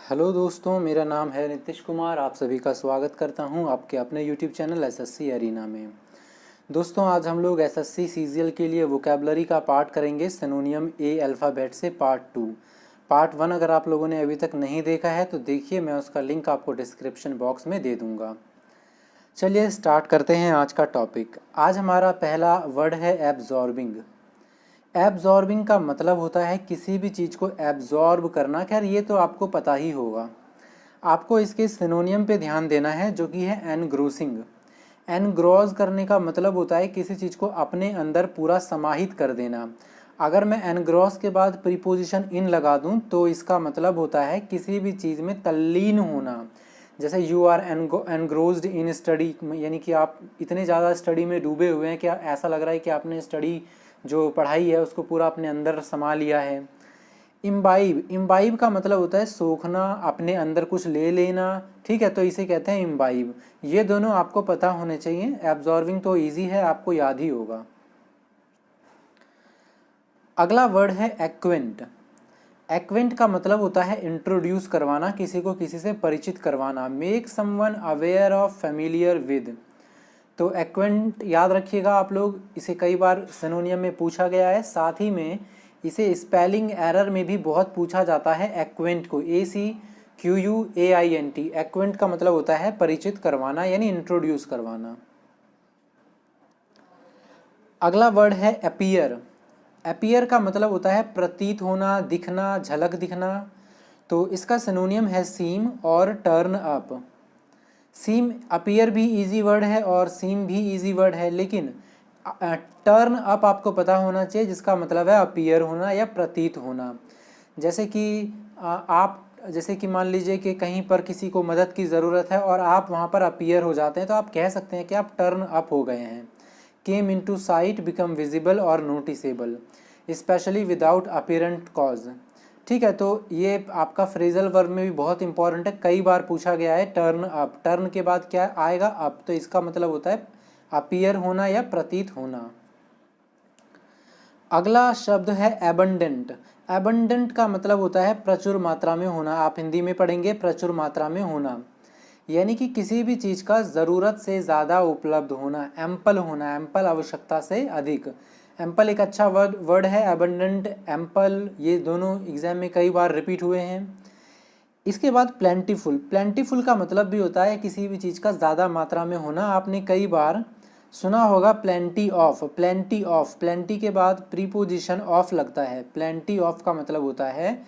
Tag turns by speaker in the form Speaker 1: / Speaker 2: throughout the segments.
Speaker 1: Hello दोस्तों, मेरा नाम है नीतीश कुमार। आप सभी का स्वागत करता हूं आपके अपने यूट्यूब चैनल एसएससी अरीना में। दोस्तों, आज हम लोग एसएससी सीजीएल के लिए वोकैबलरी का पार्ट करेंगे, सिनोनियम ए अल्फ़ाबेट से पार्ट 2। पार्ट 1 अगर आप लोगों ने अभी तक नहीं देखा है तो देखिए, मैं उसका लिंक आपको डिस्क्रिप्शन बॉक्स में दे दूँगा। चलिए स्टार्ट करते हैं आज का टॉपिक। आज हमारा पहला वर्ड है एब्जॉर्बिंग। एब्जॉर्बिंग का मतलब होता है किसी भी चीज़ को एब्जॉर्ब करना। खैर, ये तो आपको पता ही होगा। आपको इसके सिनोनियम पे ध्यान देना है, जो कि है एनग्रोसिंग। एनग्रॉस करने का मतलब होता है किसी चीज़ को अपने अंदर पूरा समाहित कर देना। अगर मैं एनग्रॉस के बाद प्रीपोजिशन इन लगा दूं तो इसका मतलब होता है किसी भी चीज़ में तल्लीन होना। जैसे you are engrossed in study, यानी कि आप इतने ज़्यादा स्टडी में डूबे हुए हैं कि ऐसा लग रहा है कि आपने स्टडी जो पढ़ाई है उसको पूरा अपने अंदर समा लिया है। इम्बाइब, इम्बाइब का मतलब होता है सोखना, अपने अंदर कुछ ले लेना। ठीक है, तो इसे कहते हैं इम्बाइब। ये दोनों आपको पता होने चाहिए। एब्जॉर्बिंग तो इजी है, आपको याद ही होगा। अगला वर्ड है एक्वेंट। एक्वेंट का मतलब होता है इंट्रोड्यूस करवाना, किसी को किसी से परिचित करवाना। Make someone aware of familiar with. तो एक्वेंट याद रखिएगा आप लोग, इसे कई बार सिनोनियम में पूछा गया है। साथ ही में इसे स्पेलिंग एरर में भी बहुत पूछा जाता है। एक्वेंट को ACQUAINT, एक्वेंट का मतलब होता है परिचित करवाना, यानी इंट्रोड्यूस करवाना। अगला वर्ड है अपीयर। अपीयर का मतलब होता है प्रतीत होना, दिखना, झलक दिखना। तो इसका सिनोनियम है सीम और टर्न अप। सीम, अपीयर भी इजी वर्ड है और सीम भी इजी वर्ड है, लेकिन टर्न अप आपको पता होना चाहिए, जिसका मतलब है अपीयर होना या प्रतीत होना। जैसे कि आप जैसे कि मान लीजिए कि कहीं पर किसी को मदद की ज़रूरत है और आप वहाँ पर अपीयर हो जाते हैं, तो आप कह सकते हैं कि आप टर्न अप हो गए हैं। केम इन टू साइट, बिकम विजिबल और noticeable, specially without apparent cause. ठीक है, तो ये आपका फ्रेजल वर्ब में भी बहुत इंपॉर्टेंट है, कई बार पूछा गया है। टर्न अप, टर्न के बाद क्या आएगा? अप, तो इसका मतलब होता है अपीयर होना या प्रतीत होना। अगला शब्द है एबंडेंट। एबंडेंट का मतलब होता है प्रचुर मात्रा में होना। आप हिंदी में पढ़ेंगे प्रचुर मात्रा में होना, यानी कि किसी भी चीज़ का ज़रूरत से ज़्यादा उपलब्ध होना, एम्पल होना, एम्पल आवश्यकता से अधिक। एम्पल एक अच्छा वर्ड है। एबंडेंट, एम्पल, ये दोनों एग्जाम में कई बार रिपीट हुए हैं। इसके बाद प्लेंटीफुल। प्लेंटीफुल का मतलब भी होता है किसी भी चीज़ का ज़्यादा मात्रा में होना। आपने कई बार सुना होगा plenty of, plenty of, plenty के बाद प्रीपोजिशन ऑफ लगता है। प्लेंटी ऑफ का मतलब होता है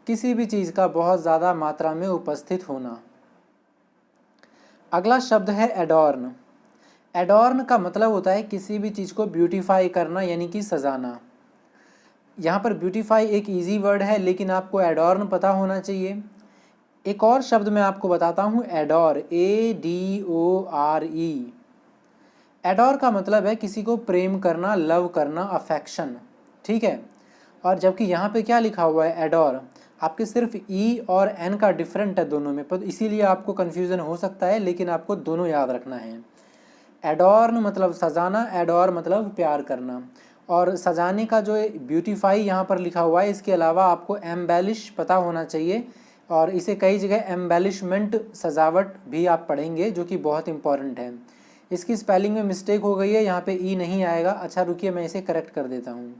Speaker 1: किसी भी चीज़ का बहुत ज़्यादा मात्रा में उपस्थित होना। अगला शब्द है एडॉर्न। एडॉर्न का मतलब होता है किसी भी चीज़ को ब्यूटीफाई करना, यानी कि सजाना। यहाँ पर ब्यूटीफाई एक इजी वर्ड है, लेकिन आपको एडॉर्न पता होना चाहिए। एक और शब्द मैं आपको बताता हूँ, एडोर, ADORE। एडोर का मतलब है किसी को प्रेम करना, लव करना, अफेक्शन। ठीक है, और जबकि यहाँ पे क्या लिखा हुआ है? एडोर। आपके सिर्फ ई और एन का डिफरेंट है दोनों में, पर इसीलिए आपको कन्फ्यूज़न हो सकता है, लेकिन आपको दोनों याद रखना है। एडोर्न मतलब सजाना, एडोर मतलब प्यार करना। और सजाने का जो ब्यूटीफाई यहाँ पर लिखा हुआ है, इसके अलावा आपको एम्बेलिश पता होना चाहिए, और इसे कई जगह एम्बेलिशमेंट, सजावट भी आप पढ़ेंगे, जो कि बहुत इंपॉर्टेंट है। इसकी स्पेलिंग में मिस्टेक हो गई है, यहाँ पे ई नहीं आएगा। अच्छा रुकिए, मैं इसे करेक्ट कर देता हूँ।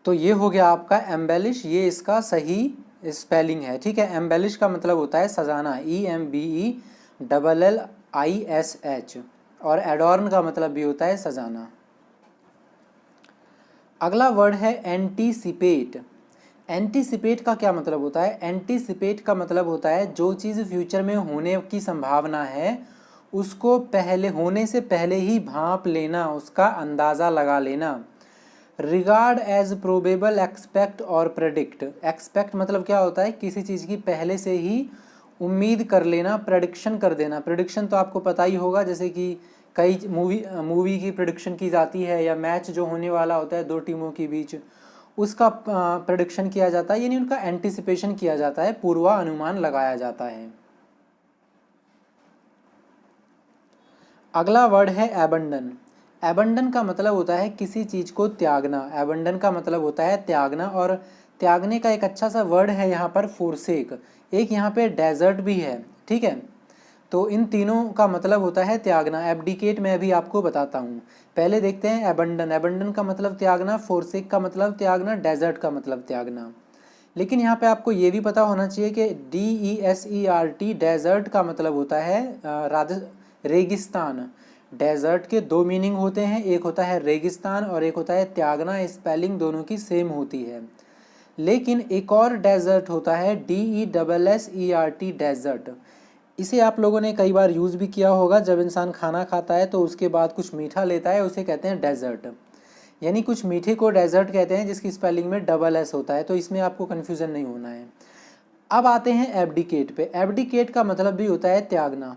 Speaker 1: तो ये हो गया आपका एम्बेलिश, ये इसका सही स्पेलिंग है। ठीक है, एम्बेलिश का मतलब होता है सजाना, EMBELLISH, और एडॉर्न का मतलब भी होता है सजाना। अगला वर्ड है एंटीसिपेट। एंटीसिपेट का क्या मतलब होता है? एंटीसिपेट का मतलब होता है जो चीज़ फ्यूचर में होने की संभावना है उसको पहले, होने से पहले ही भांप लेना, उसका अंदाज़ा लगा लेना। रिगार्ड एज प्रोबेबल, एक्सपेक्ट और प्रेडिक्ट। एक्सपेक्ट मतलब क्या होता है? किसी चीज़ की पहले से ही उम्मीद कर लेना, प्रेडिक्शन कर देना। प्रेडिक्शन तो आपको पता ही होगा, जैसे कि कई मूवी की प्रेडिक्शन की जाती है, या मैच जो होने वाला होता है दो टीमों के बीच, उसका प्रेडिक्शन किया जाता है, यानी उनका एंटिसिपेशन किया जाता है, पूर्वानुमान लगाया जाता है। अगला वर्ड है एबंडन। एबंडन का मतलब होता है किसी चीज़ को त्यागना। एबंडन का मतलब होता है त्यागना, और त्यागने का एक अच्छा सा वर्ड है यहाँ पर फोरसेक, एक यहाँ पे डेजर्ट भी है, ठीक है। तो इन तीनों का मतलब होता है त्यागना। एब्डिकेट मैं अभी आपको बताता हूँ। पहले देखते हैं एबंडन। एबंडन का मतलब त्यागना, फोरसेक का मतलब त्यागना, डेजर्ट का मतलब त्यागना। लेकिन यहाँ पे आपको ये भी पता होना चाहिए कि DESERT डेजर्ट का मतलब होता है रेगिस्तान। डेजर्ट के दो मीनिंग होते हैं, एक होता है रेगिस्तान और एक होता है त्यागना। स्पेलिंग दोनों की सेम होती है। लेकिन एक और डेजर्ट होता है DESSERT डेजर्ट। इसे आप लोगों ने कई बार यूज़ भी किया होगा। जब इंसान खाना खाता है तो उसके बाद कुछ मीठा लेता है, उसे कहते हैं डेजर्ट। यानी कुछ मीठे को डेजर्ट कहते हैं जिसकी स्पेलिंग में डबल एस होता है, तो इसमें आपको कन्फ्यूज़न नहीं होना है। अब आते हैं एब्डिकेट पे। एब्डिकेट का मतलब भी होता है त्यागना।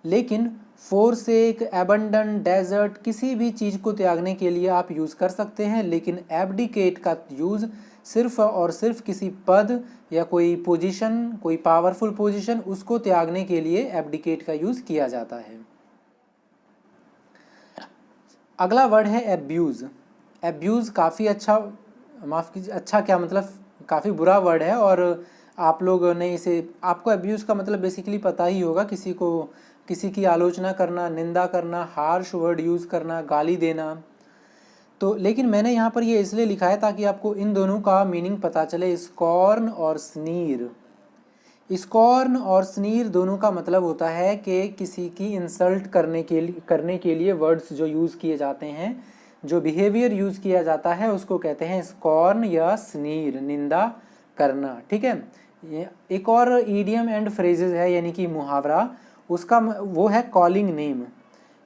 Speaker 1: लेकिन फोरसेक, एबंडन, डेजर्ट किसी भी चीज़ को त्यागने के लिए आप यूज़ कर सकते हैं, लेकिन एब्डिकेट का यूज़ सिर्फ और सिर्फ किसी पद या कोई पोजीशन, कोई पावरफुल पोजीशन, उसको त्यागने के लिए एब्डिकेट का यूज़ किया जाता है। अगला वर्ड है एब्यूज़। एब्यूज़ काफ़ी अच्छा, माफ़ कीजिए, अच्छा क्या मतलब काफ़ी बुरा वर्ड है। और आप लोग ने इसे, आपको एब्यूज़ का मतलब बेसिकली पता ही होगा, किसी की आलोचना करना, निंदा करना, हार्श वर्ड यूज़ करना, गाली देना। तो लेकिन मैंने यहाँ पर ये इसलिए लिखा है ताकि आपको इन दोनों का मीनिंग पता चले। स्कॉर्न और स्नीर। स्कॉर्न और स्नीर दोनों का मतलब होता है कि किसी की इंसल्ट करने के लिए वर्ड्स जो यूज़ किए जाते हैं, जो बिहेवियर यूज़ किया जाता है, उसको कहते हैं स्कॉर्न या स्नीर, निंदा करना, ठीक है। ये एक और ईडियम एंड फ्रेजेस है, यानी कि मुहावरा, उसका वो है कॉलिंग नेम।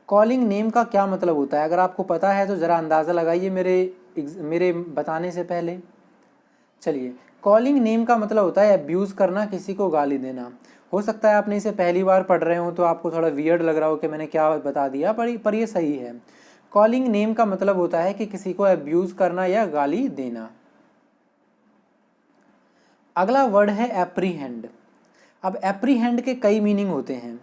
Speaker 1: कॉलिंग नेम का क्या मतलब होता है? अगर आपको पता है तो ज़रा अंदाज़ा लगाइए मेरे बताने से पहले। चलिए, कॉलिंग नेम का मतलब होता है अब्यूज़ करना, किसी को गाली देना। हो सकता है आपने इसे पहली बार पढ़ रहे हो तो आपको थोड़ा वियर्ड लग रहा हो कि मैंने क्या बता दिया, पर ये सही है। कॉलिंग नेम का मतलब होता है कि किसी को अब्यूज़ करना या गाली देना। अगला वर्ड है एप्रीहेंड। अब एप्रीहेंड के कई मीनिंग होते हैं।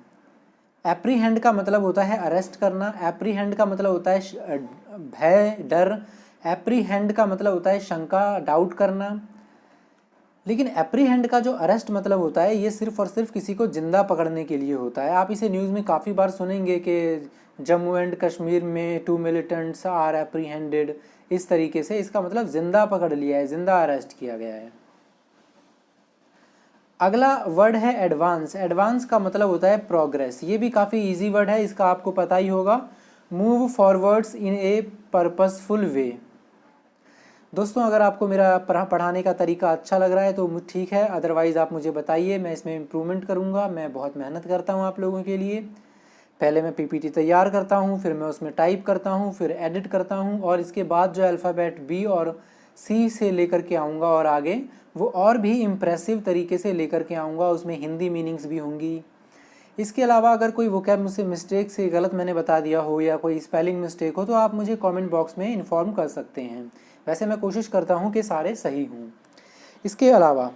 Speaker 1: एप्रीहेंड का मतलब होता है अरेस्ट करना। एप्रीहेंड का मतलब होता है भय, डर। एप्रीहेंड का मतलब होता है शंका, डाउट करना। लेकिन एप्रीहेंड का जो अरेस्ट मतलब होता है, ये सिर्फ और सिर्फ किसी को जिंदा पकड़ने के लिए होता है। आप इसे न्यूज़ में काफ़ी बार सुनेंगे कि जम्मू एंड कश्मीर में 2 मिलिटेंट्स आर एप्रीहेंडेड। इस तरीके से इसका मतलब जिंदा पकड़ लिया है, जिंदा अरेस्ट किया गया है। अगला वर्ड है एडवांस। एडवांस का मतलब होता है प्रोग्रेस। ये भी काफ़ी इजी वर्ड है, इसका आपको पता ही होगा। मूव फॉरवर्ड्स इन ए पर्पसफुल वे। दोस्तों, अगर आपको मेरा पढ़ाने का तरीका अच्छा लग रहा है तो ठीक है, अदरवाइज़ आप मुझे बताइए, मैं इसमें इम्प्रूवमेंट करूँगा। मैं बहुत मेहनत करता हूँ आप लोगों के लिए। पहले मैं PPT तैयार करता हूँ, फिर मैं उसमें टाइप करता हूँ, फिर एडिट करता हूँ, और इसके बाद जो अल्फ़ाबेट B और C से लेकर के आऊँगा और आगे, वो और भी इम्प्रेसिव तरीके से लेकर के आऊँगा। उसमें हिंदी मीनिंग्स भी होंगी। इसके अलावा अगर कोई वोकैब मुझसे मिस्टेक से गलत मैंने बता दिया हो या कोई स्पेलिंग मिस्टेक हो तो आप मुझे कमेंट बॉक्स में इन्फॉर्म कर सकते हैं। वैसे मैं कोशिश करता हूँ कि सारे सही हों। इसके अलावा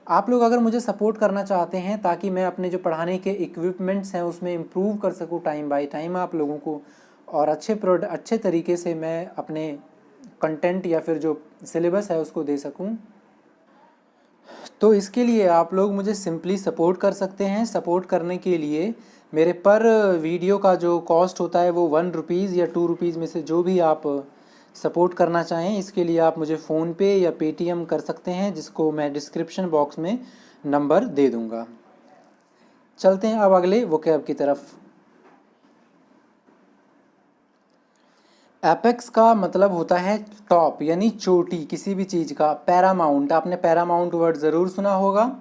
Speaker 1: आप लोग अगर मुझे सपोर्ट करना चाहते हैं ताकि मैं अपने जो पढ़ाने के इक्विपमेंट्स हैं उसमें इम्प्रूव कर सकूँ टाइम बाय टाइम आप लोगों को, और अच्छे तरीके से मैं अपने कंटेंट या फिर जो सिलेबस है उसको दे सकूँ, तो इसके लिए आप लोग मुझे सिंपली सपोर्ट कर सकते हैं। सपोर्ट करने के लिए मेरे पर वीडियो का जो कॉस्ट होता है वो ₹1 या ₹2 में से जो भी आप सपोर्ट करना चाहें, इसके लिए आप मुझे फ़ोनपे या पेटीएम कर सकते हैं, जिसको मैं डिस्क्रिप्शन बॉक्स में नंबर दे दूँगा। चलते हैं अब अगले वोकैब की तरफ। एपेक्स का मतलब होता है टॉप, यानी चोटी किसी भी चीज़ का। पैरामाउंट, आपने पैरामाउंट वर्ड ज़रूर सुना होगा।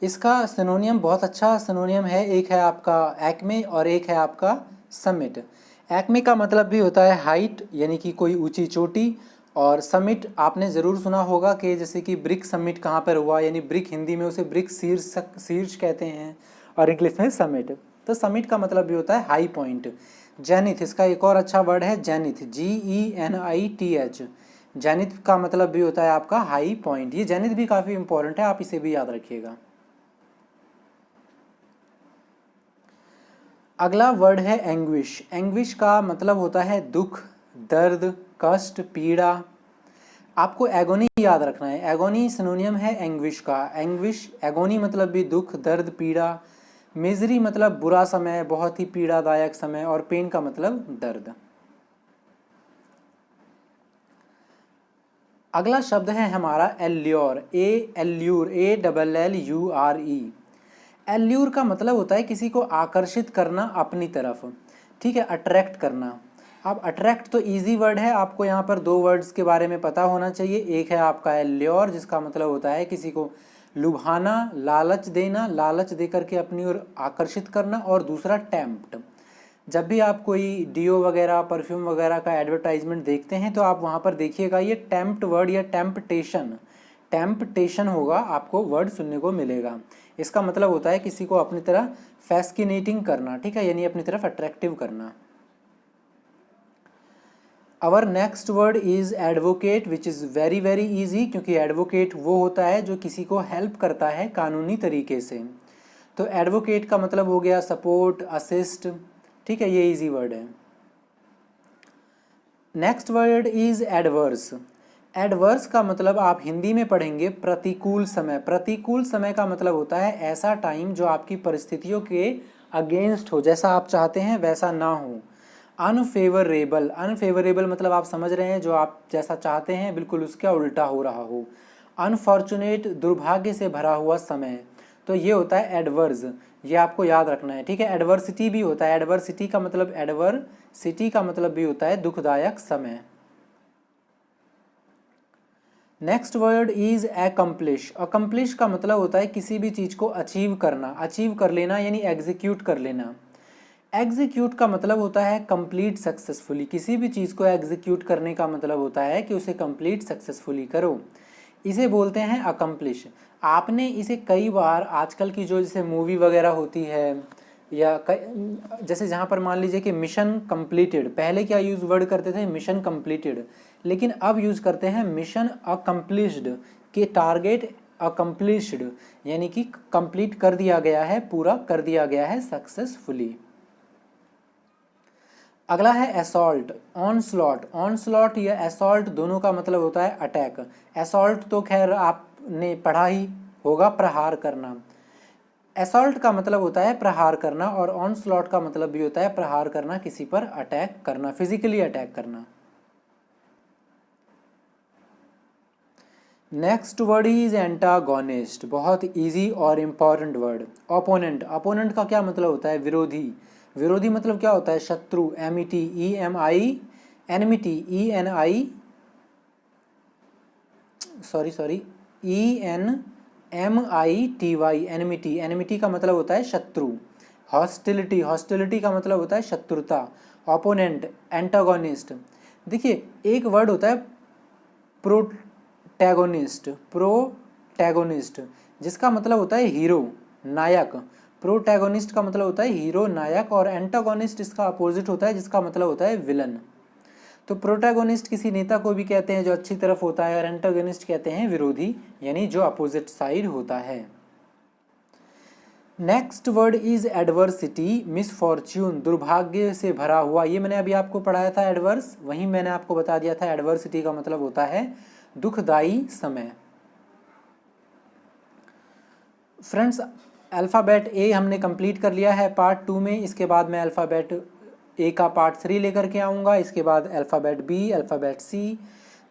Speaker 1: इसका सिनोनियम बहुत अच्छा सिनोनियम है, एक है आपका एक्मे और एक है आपका समिट। एक्मे का मतलब भी होता है हाइट, यानी कि कोई ऊंची चोटी, और समिट आपने ज़रूर सुना होगा कि जैसे कि ब्रिक समिट कहाँ पर हुआ, यानी ब्रिक हिंदी में उसे ब्रिक शीर्ष कहते हैं और इंग्लिश में समिट। तो समिट का मतलब भी होता है हाई पॉइंट। जेनिथ, इसका एक और अच्छा वर्ड है जेनिथ, GENITH। जेनिथ का मतलब भी होता है आपका हाई पॉइंट। ये जेनिथ भी काफ़ी इंपॉर्टेंट है, आप इसे भी याद रखिएगा। अगला वर्ड है एंग्विश। एंग्विश का मतलब होता है दुख, दर्द, कष्ट, पीड़ा। आपको एगोनी याद रखना है। एगोनी सिनोनियम है एंग्विश का। एंग्विश, एगोनी मतलब भी दुख, दर्द, पीड़ा। मिजरी मतलब बुरा समय, बहुत ही पीड़ादायक समय। और पेन का मतलब दर्द। अगला शब्द है हमारा एल्योर। Allure, ALLURE। एल्यूर का मतलब होता है किसी को आकर्षित करना अपनी तरफ, ठीक है, अट्रैक्ट करना। अब अट्रैक्ट तो इजी वर्ड है, आपको यहाँ पर दो वर्ड्स के बारे में पता होना चाहिए। एक है आपका एल्योर, जिसका मतलब होता है किसी को लुभाना, लालच देना, लालच दे करके अपनी ओर आकर्षित करना। और दूसरा टेम्प्ट। जब भी आप कोई डीओ वगैरह, परफ्यूम वगैरह का एडवर्टाइजमेंट देखते हैं तो आप वहाँ पर देखिएगा ये टेम्प्ट वर्ड या टेम्पटेशन, टेम्पटेशन होगा, आपको वर्ड सुनने को मिलेगा। इसका मतलब होता है किसी को अपनी तरह फैस्किनेटिंग करना, ठीक है, यानी अपनी तरफ अट्रैक्टिव करना। Our next word is advocate, which is very very easy, क्योंकि एडवोकेट वो होता है जो किसी को हेल्प करता है कानूनी तरीके से। तो एडवोकेट का मतलब हो गया सपोर्ट, असिस्ट, ठीक है, ये इजी वर्ड है। Next word is adverse. Adverse का मतलब आप हिंदी में पढ़ेंगे प्रतिकूल समय। प्रतिकूल समय का मतलब होता है ऐसा टाइम जो आपकी परिस्थितियों के अगेंस्ट हो, जैसा आप चाहते हैं वैसा ना हो। अनफेवरेबल, अनफेवरेबल मतलब आप समझ रहे हैं, जो आप जैसा चाहते हैं बिल्कुल उसका उल्टा हो रहा हो। अनफॉर्चुनेट, दुर्भाग्य से भरा हुआ समय, तो ये होता है एडवर्स। ये आपको याद रखना है, ठीक है। एडवर्सिटी भी होता है, एडवर्सिटी का मतलब, एडवर्सिटी का मतलब भी होता है दुखदायक समय। Next word is accomplish. Accomplish का मतलब होता है किसी भी चीज़ को अचीव करना, अचीव कर लेना, यानी एग्जीक्यूट कर लेना। एग्जीक्यूट का मतलब होता है कंप्लीट सक्सेसफुली। किसी भी चीज़ को एग्जीक्यूट करने का मतलब होता है कि उसे कंप्लीट सक्सेसफुली करो, इसे बोलते हैं अकम्प्लिश। आपने इसे कई बार आजकल की जो जैसे मूवी वगैरह होती है, या जैसे जहाँ पर मान लीजिए कि मिशन कंप्लीटेड, पहले क्या यूज़ वर्ड करते थे, मिशन कंप्लीटेड, लेकिन अब यूज़ करते हैं मिशन अकम्प्लिश्ड, कि टारगेट अकम्प्लिश्ड, यानी कि कंप्लीट कर दिया गया है, पूरा कर दिया गया है सक्सेसफुली। अगला है असॉल्ट, ऑनस्लॉट। ऑनस्लॉट या असॉल्ट दोनों का मतलब होता है अटैक। असॉल्ट तो खैर आपने पढ़ा ही होगा, प्रहार करना। असॉल्ट का मतलब होता है प्रहार करना, और ऑनस्लॉट का मतलब भी होता है प्रहार करना, किसी पर अटैक करना, फिजिकली अटैक करना। नेक्स्ट वर्ड इज एंटागोनिस्ट, बहुत इजी और इम्पॉर्टेंट वर्ड। ओपोनेंट, ओपोनेंट का क्या मतलब होता है, विरोधी। विरोधी मतलब क्या होता है, शत्रु, Amity, EMI, enmity, ENI, sorry ENMITY, enmity. Enmity का मतलब होता है शत्रु। हॉस्टिलिटी, हॉस्टिलिटी का मतलब होता है शत्रुता। Opponent, antagonist. देखिए एक वर्ड होता है प्रोटैगोनिस्ट, प्रोटैगोनिस्ट, जिसका मतलब होता है हीरो, नायक। प्रोटैगोनिस्ट का मतलब होता है हीरो, नायक। और एंटागोनिस्ट इसका अपोजिट होता है, जिसका मतलब होता है विलन। तो प्रोटैगोनिस्ट किसी नेता को भी कहते हैं जो अच्छी तरफ होता है, और एंटागोनिस्ट कहते हैं विरोधी, यानी जो अपोजिट साइड होता है। Next word is adversity, misfortune, दुर्भाग्य से भरा हुआ। ये मैंने अभी आपको पढ़ाया था एडवर्स, वहीं मैंने आपको बता दिया था एडवर्सिटी का मतलब होता है दुखदाई समय। फ्रेंड्स, अल्फ़ाबेट ए हमने कंप्लीट कर लिया है पार्ट 2 में। इसके बाद मैं अल्फ़ाबेट ए का पार्ट 3 लेकर के आऊँगा। इसके बाद अल्फ़ाबेट बी, अल्फ़ाबेट सी।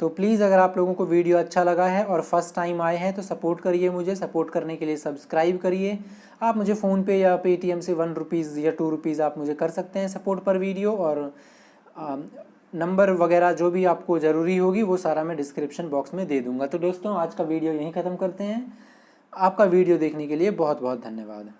Speaker 1: तो प्लीज़ अगर आप लोगों को वीडियो अच्छा लगा है और फर्स्ट टाइम आए हैं तो सपोर्ट करिए मुझे। सपोर्ट करने के लिए सब्सक्राइब करिए। आप मुझे फ़ोन पे या पेटीएम से 1 रुपीज़ या 2 रुपीज़ आप मुझे कर सकते हैं सपोर्ट पर वीडियो। और नंबर वगैरह जो भी आपको ज़रूरी होगी वो सारा मैं डिस्क्रिप्शन बॉक्स में दे दूँगा। तो दोस्तों आज का वीडियो यहीं ख़त्म करते हैं। आपका वीडियो देखने के लिए बहुत बहुत धन्यवाद।